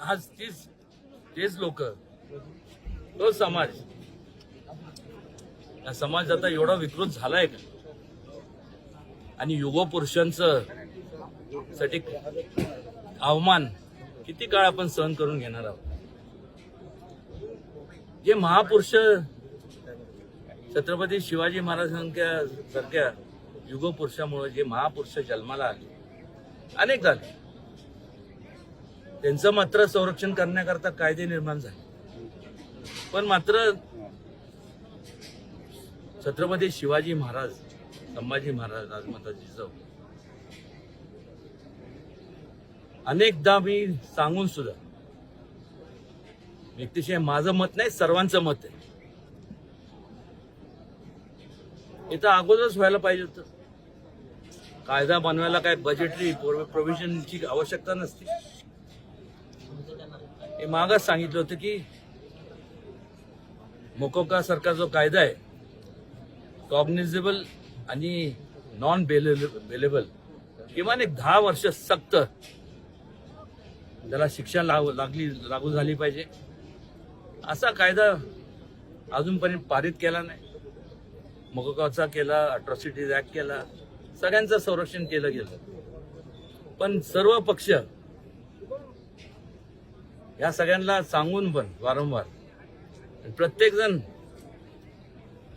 आज तेच लोक, तो समाज, या समाज आता एवढा विकृत झालाय का? आणि युगपुरुषांचं साठी अवमान किती काळ आपण सहन करून घेणार आहोत? जे महापुरुष छत्रपती शिवाजी महाराजांसारख्या युगपुरुषामुळे जे महापुरुष जन्माला आले, अनेक झाले, त्यांचं मात्र संरक्षण करण्याकरता कायदे निर्माण झाले. पण मात्र छत्रपती शिवाजी महाराज, संभाजी महाराज, राजमाता जिजाऊ अनेकदा मी सांगून सुद्धा, व्यक्तिशः माझं मत नाही, सर्वांचं मत आहे, इथं अगोदरच व्हायला पाहिजे होतं. कायदा बनवायला काय बजेटरी प्रोव्हिजनची आवश्यकता नसते. हे मागच सांगितलं होतं की मोकोका सारखा जो कायदा आहे, कॉग्निझेबल आणि नॉन बेलेबल, किमान एक 10 वर्ष सक्त त्याला शिक्षा लागू झाली पाहिजे. असा कायदा अजूनपर्यंत पारित केला नाही. मोकोकाचा केला, अट्रॉसिटीज ऍक्ट केला, सगळ्यांचं संरक्षण केलं गेलं. पण सर्व पक्ष या सगळ्यांना सांगून पण वारंवार प्रत्येक जण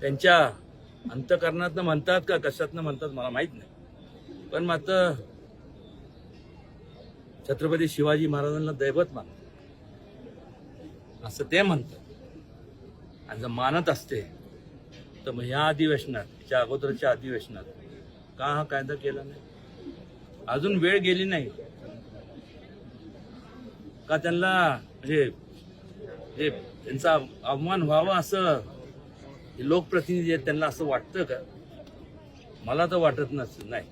त्यांच्या अंतःकरणातनं म्हणतात का कशातनं म्हणतात मला माहित नाही, पण मात्र छत्रपती शिवाजी महाराजांना दैवत मानतात असं ते म्हणतात. आणि जर मानत असते तर मग ह्या अधिवेशनात, त्याच्या अगोदरच्या अधिवेशनात का हा कायदा केला नाही? अजून वेळ गेली नाही का? त्यांना म्हणजे त्यांचा अवमान व्हावा असं लोकप्रतिनिधी आहेत त्यांना असं वाटतं का? मला तर वाटत नाही.